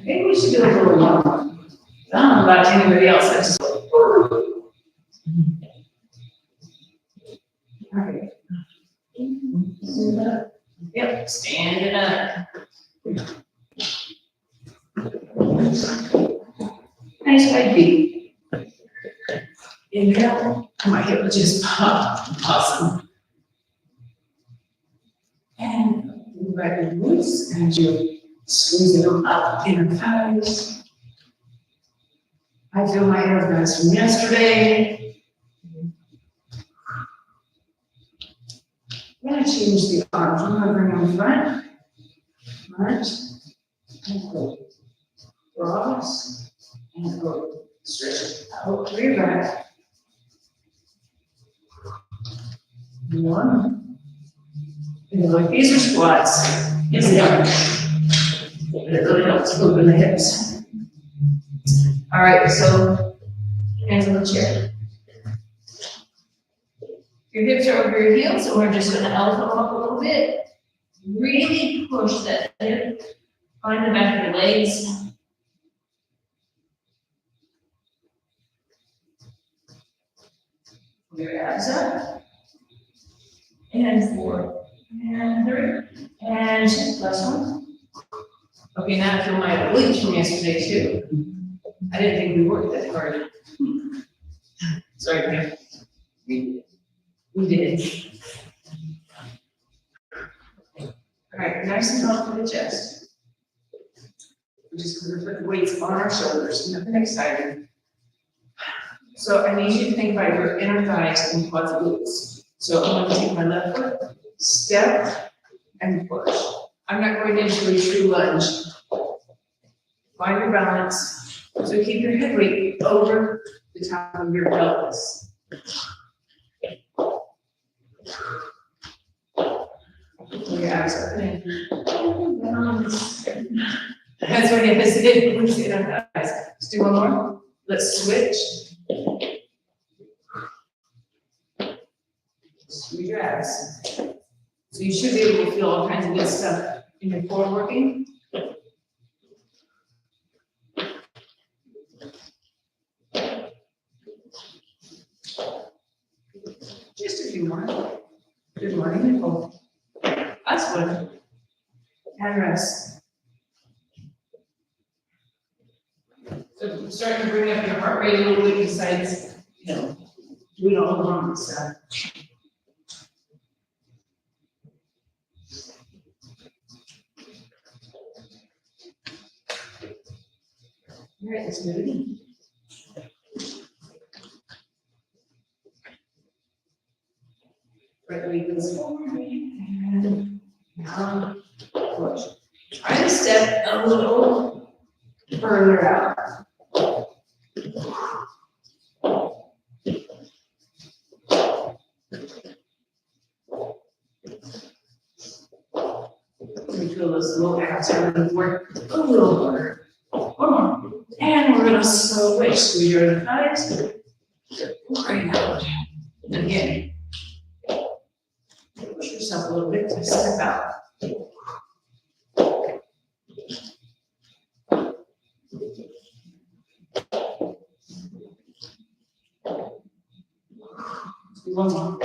Maybe we should do a little more. I don't know about anybody else, I just. Alright. Stand up. Yep, stand it up. Nice wide feet. Inhale, my hip will just pop. Awesome. And right in loose, and you're squeezing them up, inner thighs. I feel my inner thighs from yesterday. I'm going to change the arms. I'm going to bring them front, and go. Cross, and go. Stretch out through your back. One. And like these are squats. It's down. It really helps open the hips. All right, so hands on the chair. Your hips are over your heels, so we're just going to elbow up a little bit. Really push that hip. Find the back of your legs. Pull your abs up. And 4, and 3, and last one. Okay, now I feel my obliques from yesterday too. I didn't think we worked that hard. Sorry, Pam. We did. All right, nice and tall for the chest. We're just going to put the weights on our shoulders, nothing exciting. So I need you to think about your inner thighs and quads and glutes. So I'm going to take my left foot, step, and push. I'm not going into a true lunge. Find your balance. So keep your head weight over the top of your pelvis. Pull your abs up and in. That's what it is. Push the inner thighs. Let's do one more. Let's switch. Squeeze your abs. So you should be able to feel all kinds of good stuff in your core working. Just a few more. Good morning, Nicole. That's good. And rest. So starting to bring up your heart rate a little bit besides, we don't overwhelm this stuff. All right, let's move it in. Right leg goes forward and down, push. Try to step a little further out. We feel those little abs are going to work a little harder. One more. And we're going to switch. Squeeze your inner thighs. Right out. And again. Push yourself a little bit to step out. Let's do one more.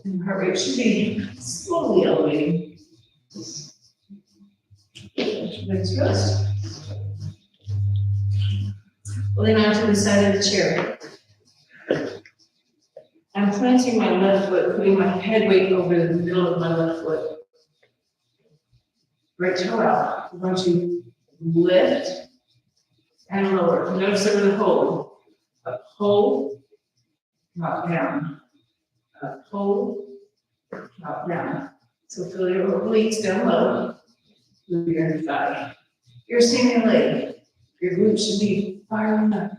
And heart rate should be slowly elevating. Next rest. Pulling out to the side of the chair. I'm planting my left foot, putting my head weight over the middle of my left foot. Right toe out. We're going to lift and lower. Notice that we're going to hold. Up, hold, drop down. Up, hold, drop down. So feel your obliques down low. Move your inner thigh. Your standing leg. Your glutes should be firing up.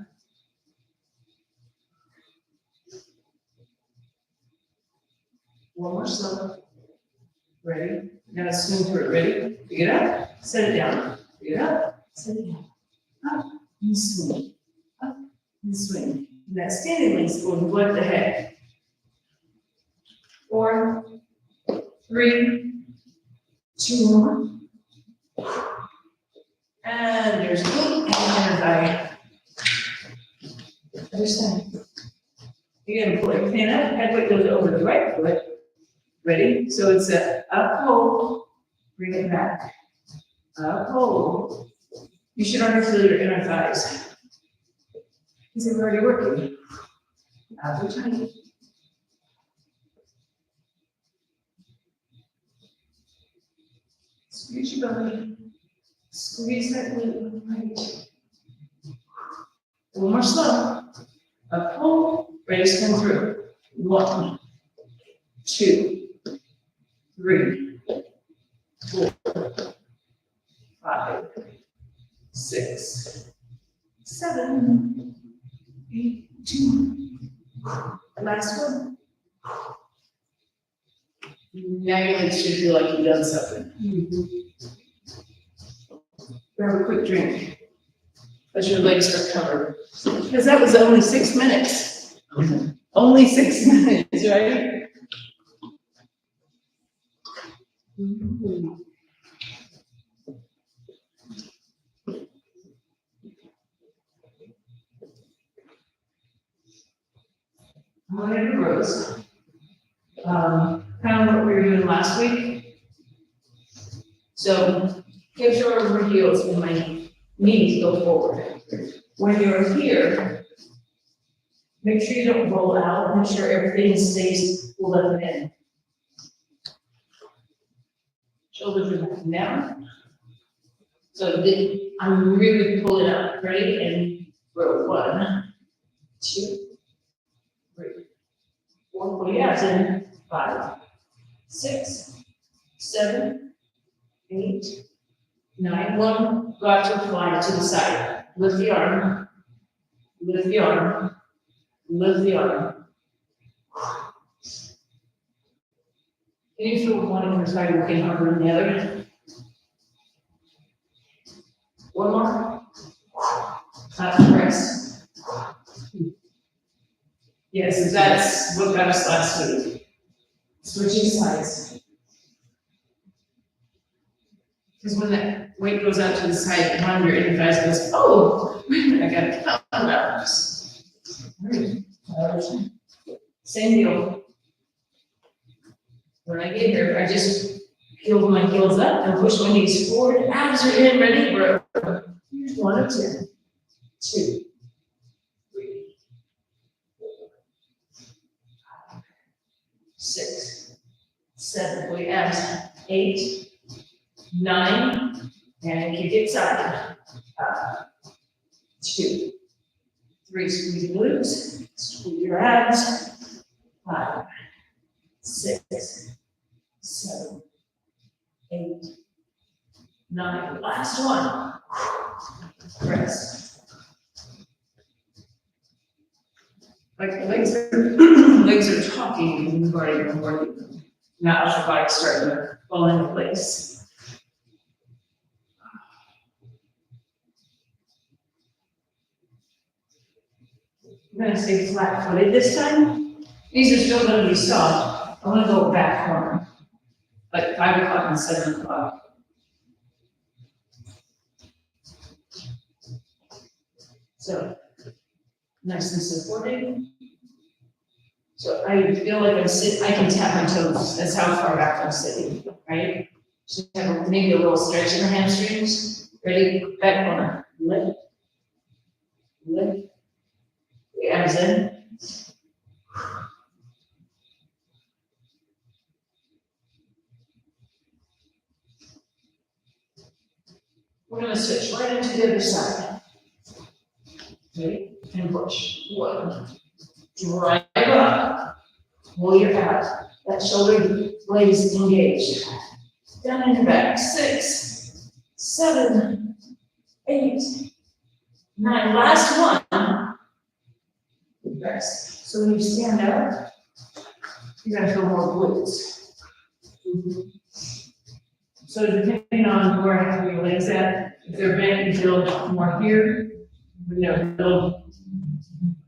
One more slow. Ready? Now swing through it. Ready? Pick it up. Set it down. Pick it up. Set it down. Up and swing. Up and swing. And that standing leg's going to lift the head. 4, 3, 2, 1. And there's glute and inner thigh. Other side. You're gonna pull everything up, head weight goes over the right foot. Ready? So it's a up hold, bring it back. Up hold. You should already feel your inner thighs. Because they're already working. Out your tummy. Squeeze your belly. Squeeze that glute. Right. One more slow. Up hold. Ready to spin through. 1, 2, 3, 4, 5, 6, 7, 8, 2. Last one. Now your legs should feel like you've done something. Grab a quick drink as your legs are covered. Because that was only 6 minutes. Only 6 minutes, right? Morning to Rose. Kind of what we were doing last week. So, hips are over heels and my knees go forward. When you're here, make sure you don't roll out, make sure everything stays pulled up and in. Shoulders are back down. So I'm really pulling up. Ready? And roll. 1, 2, 3, 4. Pull your abs in. 5, 6, 7, 8, 9. 1. Go out to a fly to the side. Lift the arm. Lift the arm. Lift the arm. Can you feel one inner thigh working harder than the other? One more. Press. Yes, that's what got us last week. Switching sides. Because when that weight goes out to the side, one of your inner thighs goes, oh, wait a minute, I gotta count out. Same deal. When I get here, I just peel my heels up and push my knees forward. Abs are in, ready, bro. Here's 1 of 10. 2, 3, 4, 5, 6, 7. Pull your abs. 8, 9, and kick it side. 2, 3. Squeeze your glutes. Squeeze your abs. 5, 6, 7, 8, 9. Last one. Press. Like the legs are talking and you've already been working. Now your body's starting to fall into place. I'm going to stay flat footed this time. These are still going to be soft. I want to go back corner, like 5 o'clock and 7 o'clock. So, nice and supported. So I feel like I'm sitting, I can tap my toes. That's how far back I'm sitting, right? So have maybe a little stretch in the hamstrings. Ready? Back corner. Lift. Lift. The abs in. We're going to switch right into the other side. Ready? And push. 1. Drive up. Pull your abs. That shoulder blade is engaged. Down in your back. 6, 7, 8, 9. Last one. Rest. So when you stand up, you're going to feel more glutes. So depending on where I have your legs at, if they're bent, you feel more here. You know, feel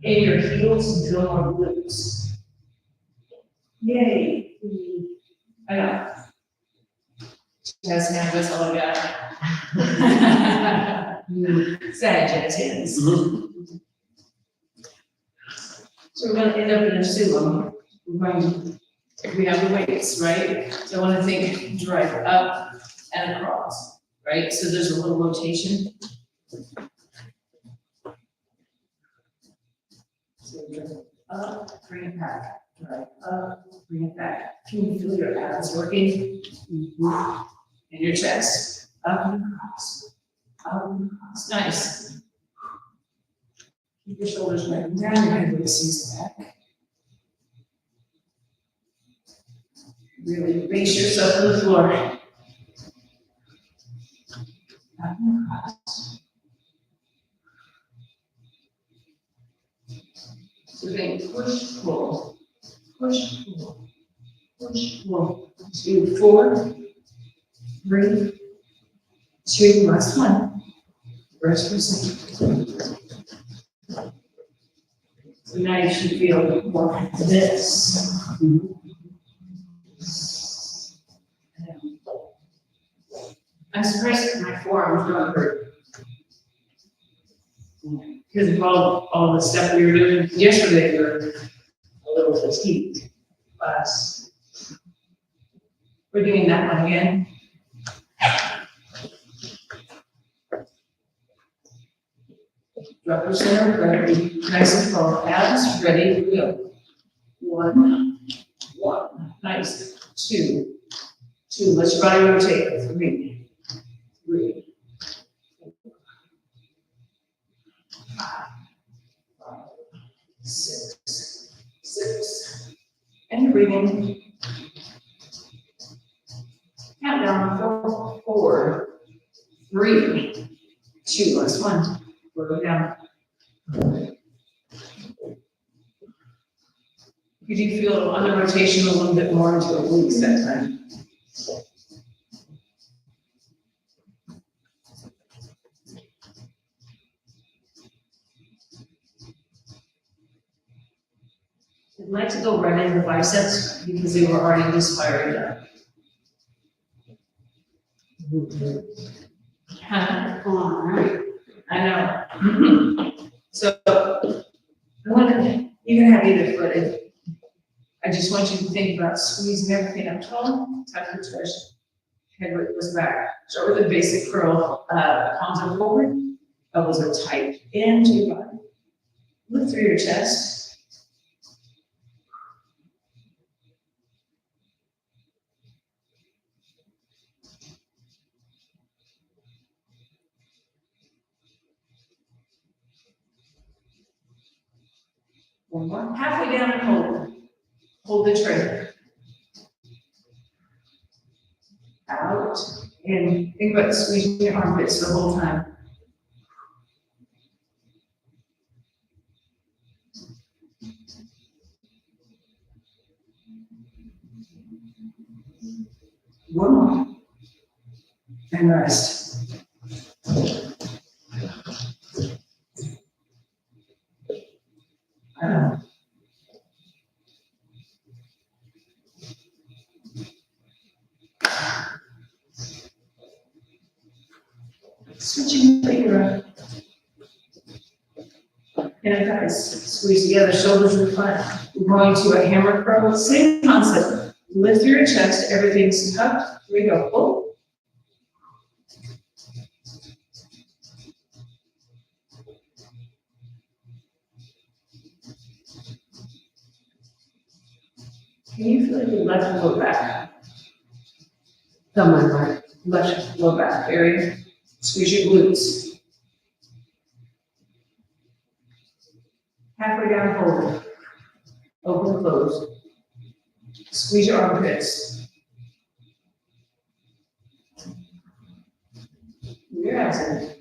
in your heels, you feel more glutes. Yay. I know. Jazz hands, that's all I got. Sad jazz hands. So we're gonna end up in a sumo. We have the weights, right? So I wanna think drive up and across, right? So there's a little rotation. So drive up, bring it back, drive up, bring it back. Can you feel your abs working? And your chest, up and across, up and across. Nice. Keep your shoulders right down, your head releases back. Really base yourself to the floor. Up and across. So then push, pull, push, pull, push, pull. 2, 4, 3, 2, last one. Rest for a second. So now you should feel more like this. I'm surprised that my forearms don't hurt. Because of all the stuff we were doing yesterday, we were a little fatigued. We're doing that one again. Drop your center of gravity, nice and tall. Abs, ready, go. 1, 1, nice. 2, 2, let your body rotate. 3, 3, 5, 6, 6. And you're breathing. Count down, 4, 3, 2, last one. We'll go down. You do feel on the rotation a little bit more into obliques that time. I'd like to go right into the biceps because they were already just fired up. I know. So you can have either footed. I just want you to think about squeezing everything up tall, tuck your chest, head was back. Start with a basic curl, palms are forward, elbows are tight into your body. Look through your chest. One more, halfway down and hold. Hold the tray. Out, and think about squeezing your armpits the whole time. One more. And rest. Switching finger. And guys, squeeze together, shoulders in front. We're going to a hammer curl, same concept. Lift your chest, everything's tucked. Here we go. Pull. Can you feel your left low back? Thumb on right, left low back area. Squeeze your glutes. Halfway down, hold it. Open, close. Squeeze your armpits. Your abs in.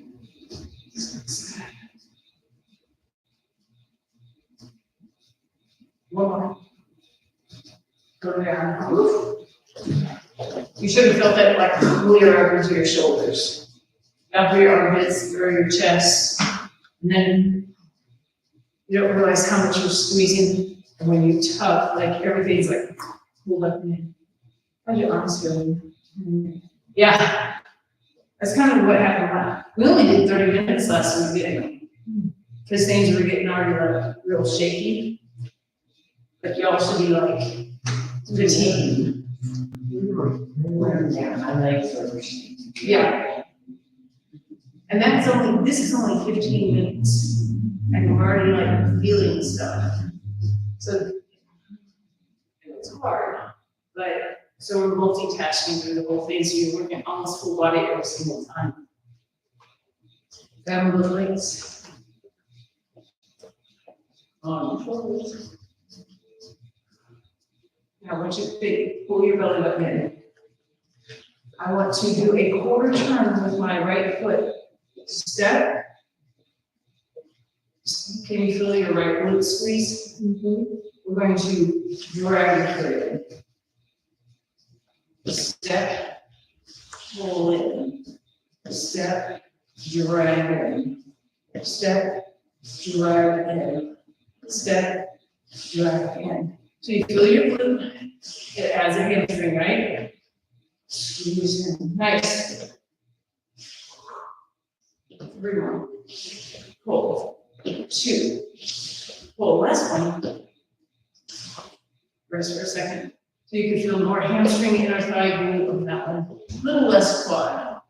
One more. Go down. Oof. You should have felt that like clear up into your shoulders. Up your armpits, or your chest. And then you don't realize how much you're squeezing And when you tuck, like everything's like pulled up in. How's your arms feeling? Yeah, that's kind of what happened last. We only did 30 minutes last week, because things were getting already like real shaky. Like y'all should be like fatigued. Yeah, my legs are. Yeah. And that's only, this is only 15 minutes, and we're already like feeling stuff. So it's hard, but so we're multitasking through the whole thing, so you're working almost full body every single time. Grab a little legs. On shoulders. Now I want you to think, pull your belly button in. I want to do a quarter turn with my right foot. Step. Can you feel your right glute squeeze? We're going to drag your foot in. Step, pull in. Step, drag in. Step, drag in. Step, drag in. So you feel your glute, it adds a hamstring, right? Squeeze in. Nice. 3 more. Pull. 2. Pull. Last one. Rest for a second. So you can feel more hamstring, inner thigh glute on that one. A little less quad.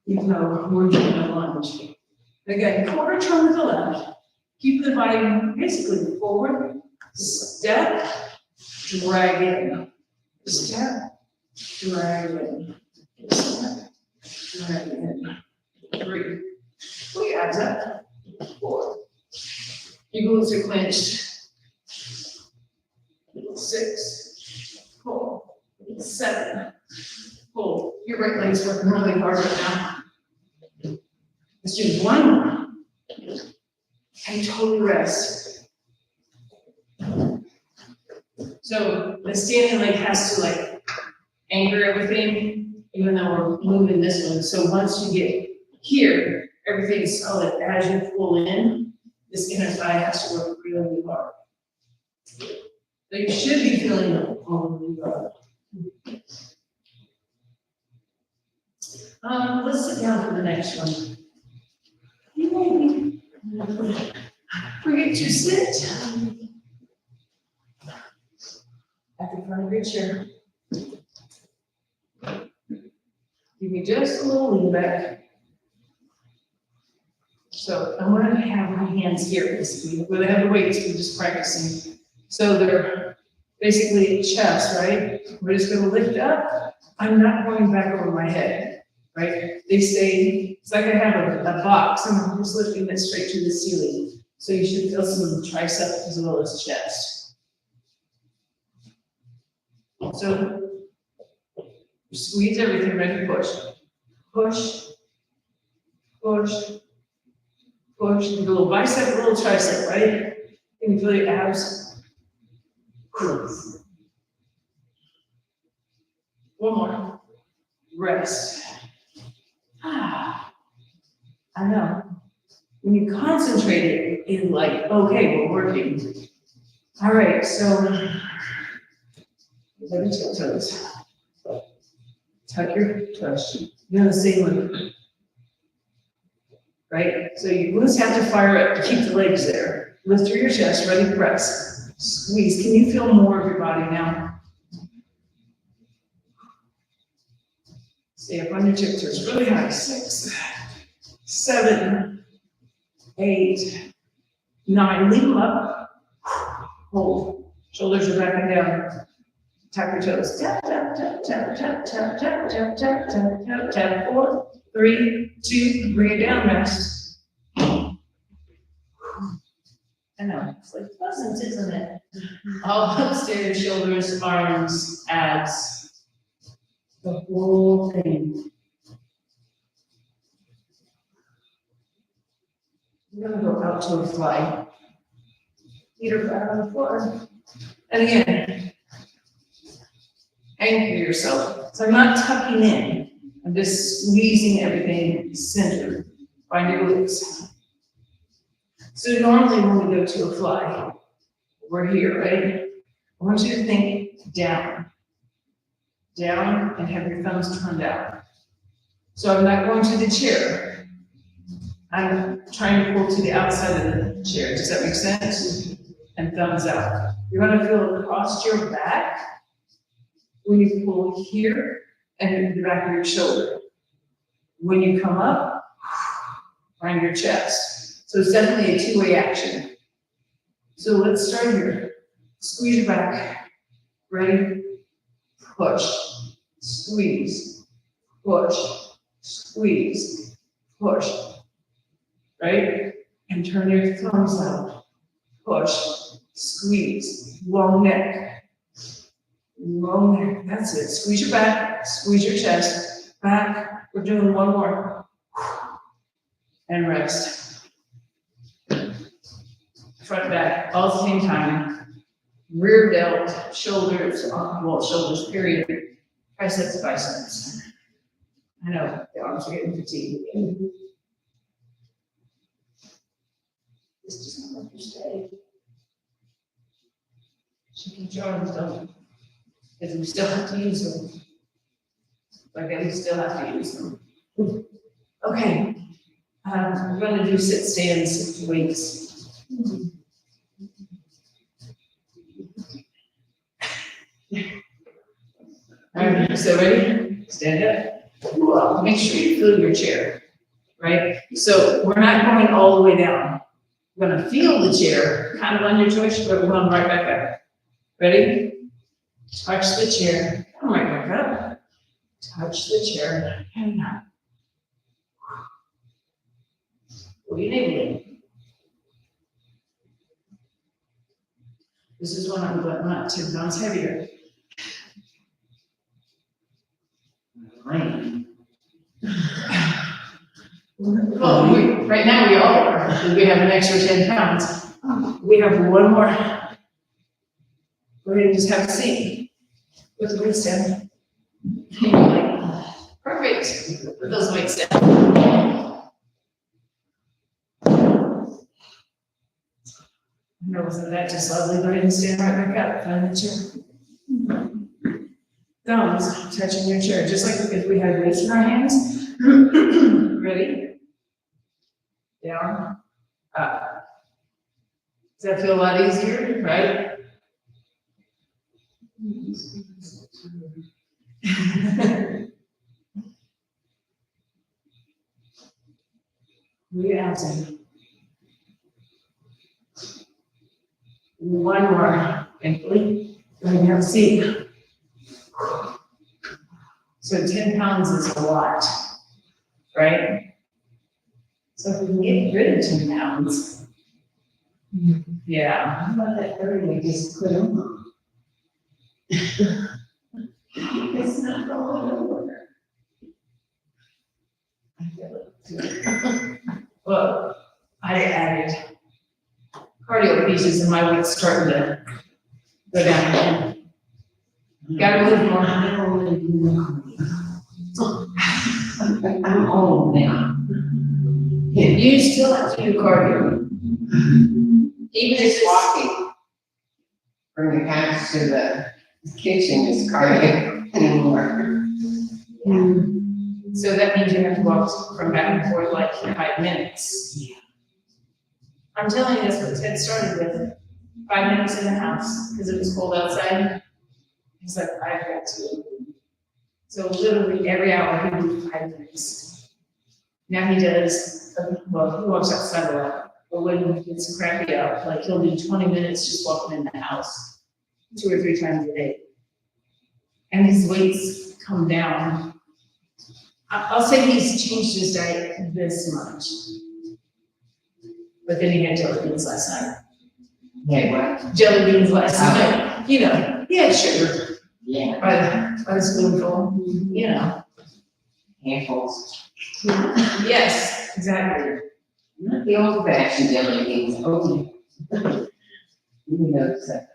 Even though we're doing a lunge. Again, quarter turn with the left. Keep the body basically forward. Step. Drag in. Step. Drag in. Step. Drag in. 3. Pull your abs up. 4. Your glutes are clenched. 6. Pull. 7. Pull. Your right leg's working really hard right now. Let's do 1 more. And totally rest. So the standing leg has to like anchor everything, even though we're moving this one. So once you get here, everything's solid. As you pull in, this inner thigh has to work really hard. So you should be feeling it really hard. Let's sit down for the next one. Yay. Forget to sit at the front of your chair. Give me just a little lean back. So I'm going to have my hands here, basically. Where they have the weights, we're just practicing. So they're basically chest, right? We're just going to lift up. I'm not going back over my head, right? They say, it's like I have a box, and I'm just lifting it straight to the ceiling. So you should feel some tricep as well as chest. So squeeze everything, ready, push. Push, push, push. A little bicep, a little tricep, right? Can you feel your abs? One more. Rest. I know. When you concentrate it, it's like, okay, we're working. All right, so let me tilt toes. Tuck your toes. You're in the same one. Right? So your glutes have to fire up to keep the legs there. Lift through your chest, ready to press. Squeeze. Can you feel more of your body now? Stay up on your tiptoes really high. 6, 7, 8, 9. Leave them up. Hold. Shoulders are back and down. Tap your toes. Tap, tap, tap, tap, tap, tap, tap, tap, tap, tap, tap, tap. 4, 3, 2. Bring it down. Rest. I know. It's like pleasant, isn't it? All upstairs, shoulders, arms, abs. The whole thing. You're gonna go out to a fly. Feet are flat on the floor. And again, anchor yourself. So I'm not tucking in. I'm just squeezing everything centered. Find your glutes. So normally when we go to a fly, We're here, right? I want you to think down. Down and have your thumbs turned out. So I'm not going to the chair. I'm trying to pull to the outside of the chair. Does that make sense? And thumbs out. You're going to feel across your back when you pull here and the back of your shoulder. When you come up, find your chest. So it's definitely a two-way action. So let's start here. Squeeze your back. Ready? Push. Squeeze. Push. Squeeze. Push. Right? And turn your thumbs out. Push. Squeeze. Long neck. Long neck. That's it. Squeeze your back. Squeeze your chest. Back. We're doing one more. And rest. Front back, all at the same time. Rear delt, shoulders, well, shoulders, period. Triceps, biceps. I know, the arms are getting fatigued. This doesn't let you stay. Shaking your arms, don't. Because we still have to use them. Like, we still have to use them. Okay. We're going to do sit stands weights. All right, so ready? Stand up. Make sure you feel your chair, right? So we're not going all the way down. We're going to feel the chair, kind of on your choice, but we're going right back up. Ready? Touch the chair. Come right back up. Touch the chair. And up. Enabling. This is when I'm going not 10 pounds heavier. Well, right now we all are, because we have an extra 10 pounds. We have one more. We're going to just have a seat with the weights down. Perfect. Put those weights down. No, wasn't that just lovely? Go ahead and stand right back up, find the chair. Thumbs touching your chair, just like if we had weights in our hands. Ready? Down, up. Does that feel a lot easier, right? Re-outing. One more, thankfully. Go ahead and have a seat. So 10 pounds is a lot, right? So if we can get rid of 10 pounds. Yeah. How about that 30 we just put on? It's not going over. I feel it. Well, I added cardio pieces and my weight's starting to go down again. Gotta move more. I'm old now. You still have to do cardio. Even if it's walking from the house to the kitchen is cardio anymore. Yeah. So that means you have to walk from back and forth like 5 minutes. Yeah. I'm telling you, that's what Ted started with. 5 minutes in the house, because it was cold outside. He's like, I've got to. So literally every hour he moved 5 minutes. Now he does, well, he walks outside a lot, but when it's crappy out, like he'll do 20 minutes just walking in the house 2 or 3 times a day. And his weights come down. I'll say he's changed his diet this much. But then he had jelly beans last night. Yeah, what? Jelly beans last night. You know, he had sugar. Yeah. By the spoonful, you know. Handfuls. Yes, exactly. Not the old fashioned jelly beans. Oh, you know that.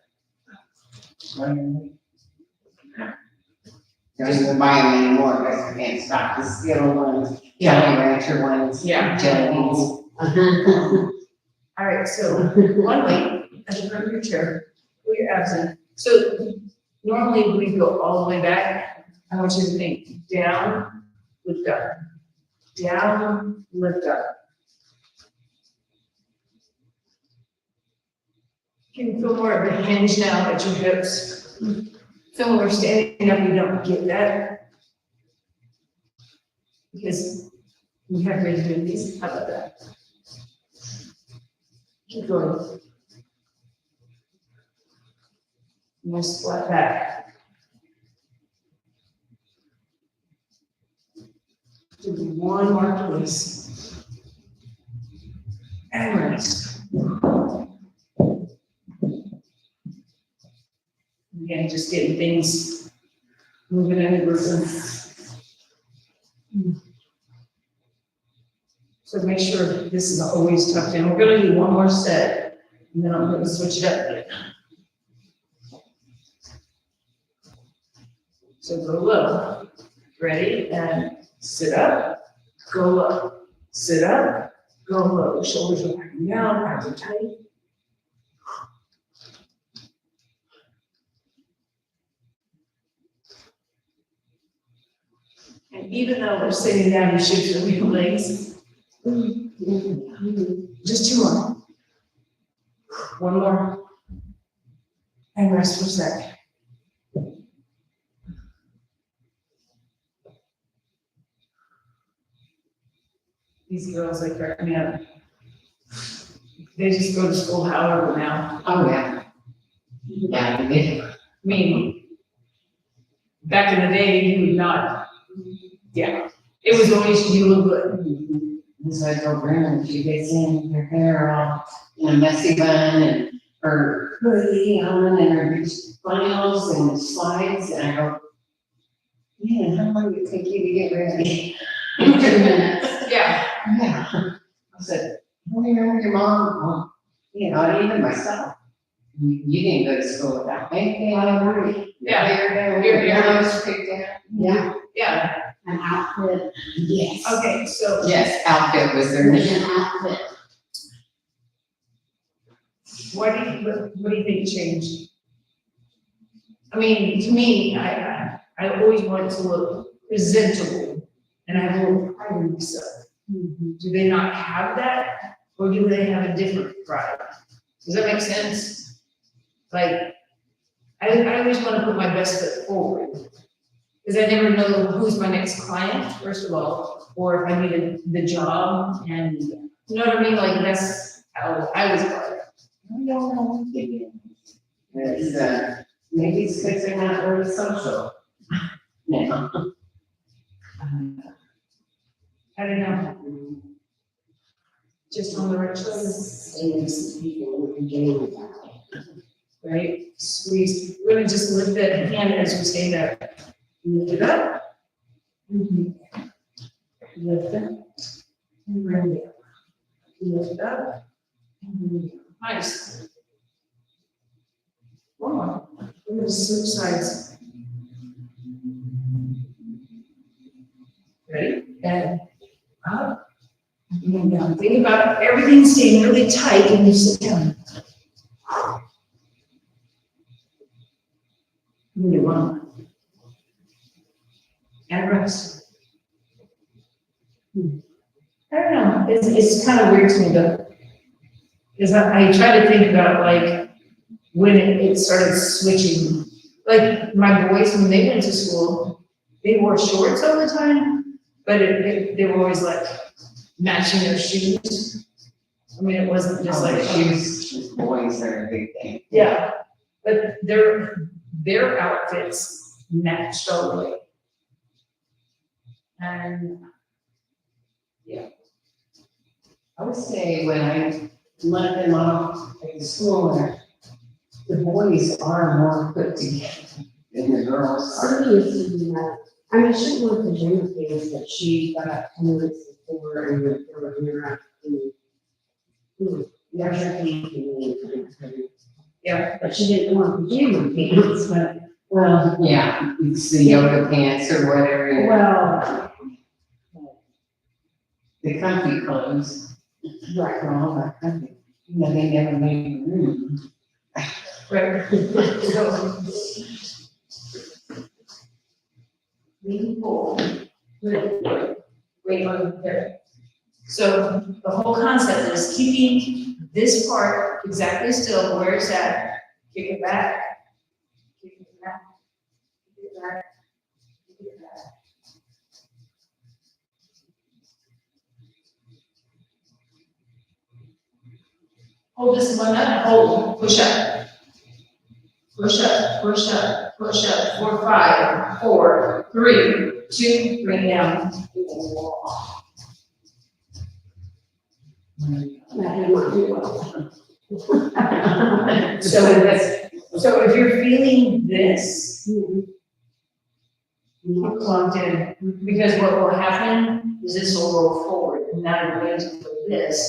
Don't even buy them anymore because I can't stop the Skittle ones, Jolly Rancher ones, jelly beans. All right, so one weight, at the front of your chair, pull your abs in. So normally we go all the way back. I want you to think down, lift up, down, lift up. You can feel more of a hinge now at your hips. Feel when we're standing up, we don't get that. Because we have rigidity. How about that? Keep going. Nice flat back. Do one more twist. And rest. Again, just getting things moving in the person. So make sure this is always tucked in. We're going to do one more set, and then I'm going to switch it up. So go low. Ready? And sit up, go low. Sit up, go low. Shoulders are backing down, arms are tight. And even though we're sitting down, you should feel your legs. Just two more. One more. And rest for a second. These girls, they crack me up. They just go to school however now. Oh, yeah. Yeah, I mean, I mean, back in the day, you would not, yeah. It was always, you look good. as I go around, she gets in her hair all in a messy bun and her hoodie on and her flannels and slides, and I go, man, how long did it take you to get ready? In 2 minutes. Yeah. Yeah. I said, well, you know, your mom, well, you know, and even myself, you didn't go to school without makeup, Yeah. your nose picked out. Yeah, Yeah. an outfit. Yes. Okay, so. Yes, outfit was their There's name. an outfit. What do you think changed? I mean, to me, I always want to look presentable, and I have a little pride in myself. Do they not have that, or do they have a different pride? Does that make sense? Like, I always want to put my best foot forward, because I never know who's my next client, first of all, or if I need the job, and you know what I mean? Like, that's how I was brought up. I don't know. It's, maybe it's because they're not really social. No. I don't know. Just on the right shoulders, And some people in jail. right? Squeeze. We're gonna just lift that hand as we stand up. Lift it up. Lift it. And bring it up. Lift up. And bring it up. Nice. One more. We're gonna switch sides. Ready? And up. And then down. Think about everything staying really tight when you sit down. Really one. And rest. I don't know, it's kind of weird to me though. Because I try to think about like when it started switching. Like my boys, when they went to school, they wore shorts all the time, but they were always like matching their shoes. I mean, it wasn't just like shoes, boys are a big thing. Yeah, but their outfits matched all the way. And I would say when I let them off at the school, the boys are more put together than the girls are. Seriously, I mean, she went to gym things that she got up 10 minutes before and went for a mirror. yeah, But she didn't want pajama pants, but, Well, yeah, it's the yoga pants or whatever, well, the comfy clothes. right. All that comfy. You know, they never made room. Right. So. Lean forward. Wait on there. So the whole concept is keeping this part exactly still where it's at. Kick it back. Kick it back. Kick it back. Kick it back. Hold this one up, hold, push up. Push up, push up, push up, 4, 5, 4, 3, 2, bring it down. That did not do well. So if you're feeling this, keep Mhm. plugged in, because what will happen is this will roll forward, and now you're going to feel this,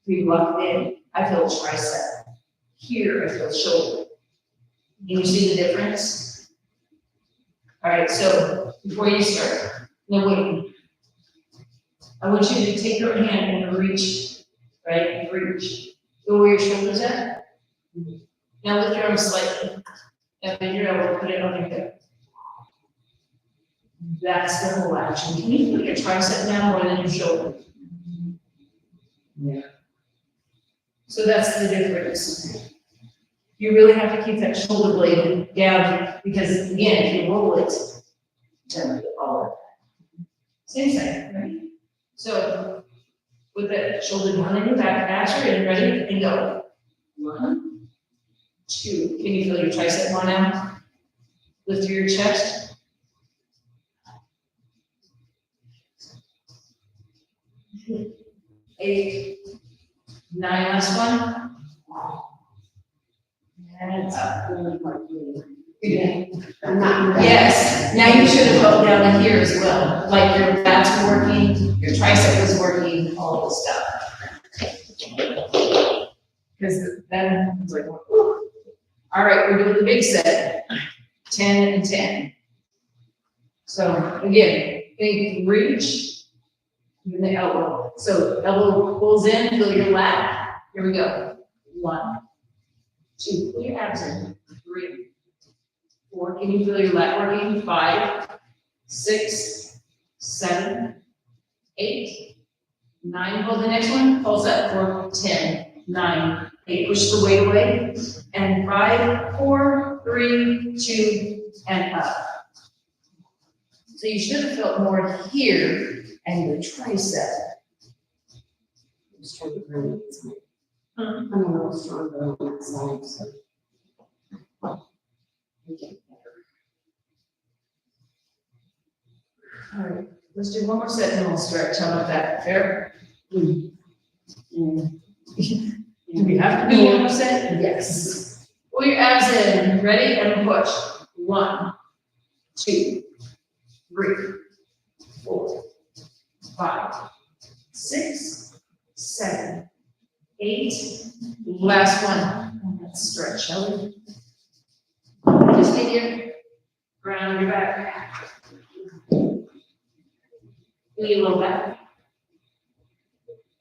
be locked in. I feel tricep. Here, I feel shoulder. Can you see the difference? All right, so before you start, no wait. I want you to take your hand and reach, right? Reach. Go where your shoulders at. Now lift your arm slightly. And then your elbow, put it on your hip. That's the whole action. Can you put your tricep down more than your shoulder? Yeah. So that's the difference. You really have to keep that shoulder blade down, because again, if you roll it, then you follow it. Same thing, right? So, with that shoulder down in your back, after and ready, and go. 1, 2. Can you feel your tricep more now? Lift through your chest. 8, 9, last one. And up. I'm not. Yes, now you should have felt down in here as well, like your lats were working, your tricep was working, all this stuff. Because then it's like, whew. All right, we're doing the big set, 10 and 10. So again, think reach, even the elbow. So elbow pulls in, feel your lat. Here we go. 1, 2, pull your abs in. 3, 4, can you feel your lat working? 5, 6, 7, 8, 9, hold the next one, pulse up, 4, 10, 9, 8, push the weight away, and 5, 4, 3, 2, and up. So you should have felt more here and your tricep. I'm a little stronger on that side, so. Okay. All right, let's do one more set and then we'll stretch. How about that? Fair? Mm. Do we have to do one more set? Yes. Pull your abs in. Ready? And push. 1, 2, 3, 4, 5, 6, 7, 8. Last one. Let's stretch, shall we? Just take your ground your back. Feel your low back.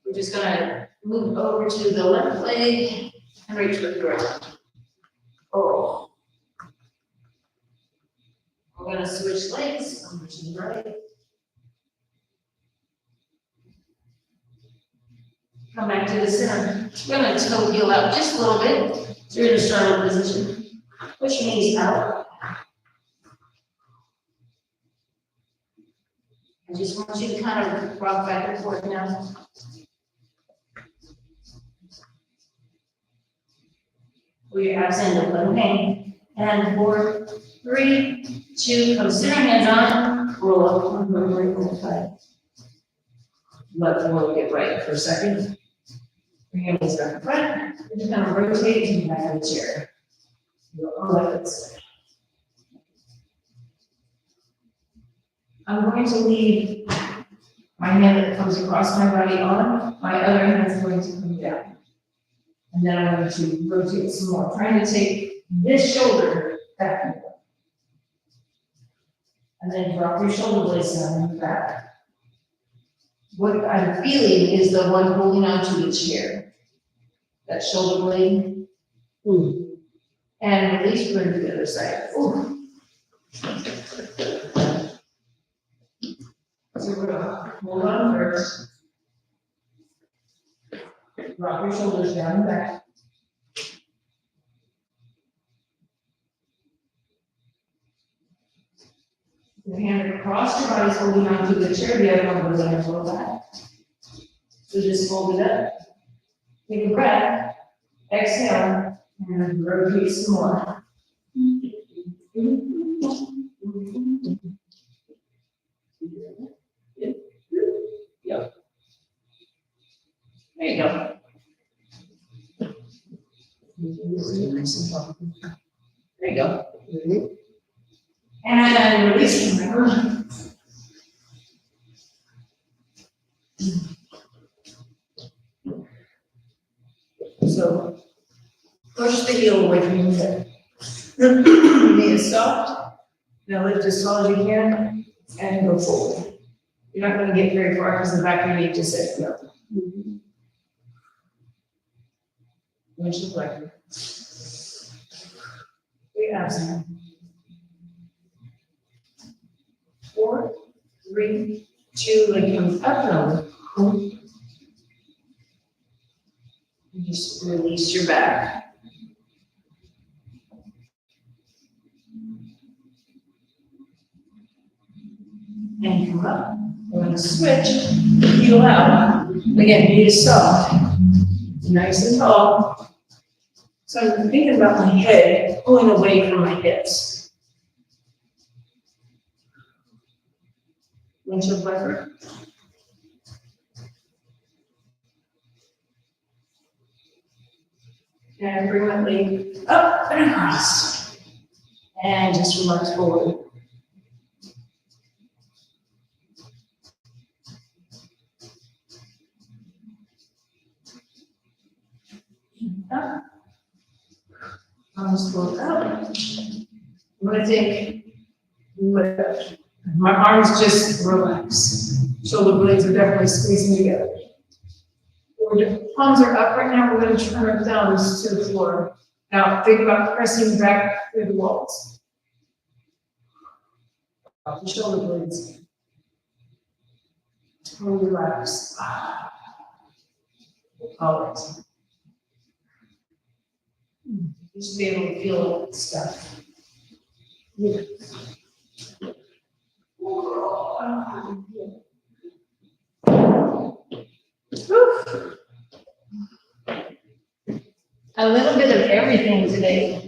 We're just gonna move over to the left leg and reach for the ground. Oh. We're gonna switch legs over to the right. Come back to the center. We're gonna toe heel out just a little bit. So you're in a startle position. Push your knees out. I just want you to kind of rock back and forth now. Pull your abs in, let them hang. And 4, 3, 2, come center hands on, roll up, roll tight. Let the roll get right for a second. Bring your knees back in front. You're just gonna rotate to the back of the chair. I'm going to leave my hand that comes across my body on, my other hand is going to come down. And then I'm going to rotate some more, trying to take this shoulder back and forth. And then drop your shoulder blades down and back. What I'm feeling is the one holding onto the chair. That shoulder blade. And release, we're gonna do the other side. Ooh. So we're gonna hold on first. Drop your shoulders down and back. Your hand across your body, holding on to the chair, the other one goes on your lower back. So just hold it up. Take a breath, exhale, and repeat some more. Yep. There you go. There you go. And release from there. So push the heel away from your hip. Knee is soft. Now lift as tall as you can and go forward. You're not going to get very far because the back of your knee just sits up. Winch the flexion. 3 abs. 4, 3, 2, leg comes up and over. And just release your back. And come up. We're going to switch, heel out. Again, knee is soft. Nice and tall. So I'm thinking about my head pulling away from my hips. Windshield wiper. And bring that leg up and across. And just relax forward. Up. Arms go up. I'm going to take lift. My arms just relax. Shoulder blades are definitely squeezing together. Palms are up right now. We're going to turn our thumbs to the floor. Now think about pressing back through the walls. Off the shoulder blades. Totally relax. All right. You should be able to feel stuff. Yeah. A little bit of everything today.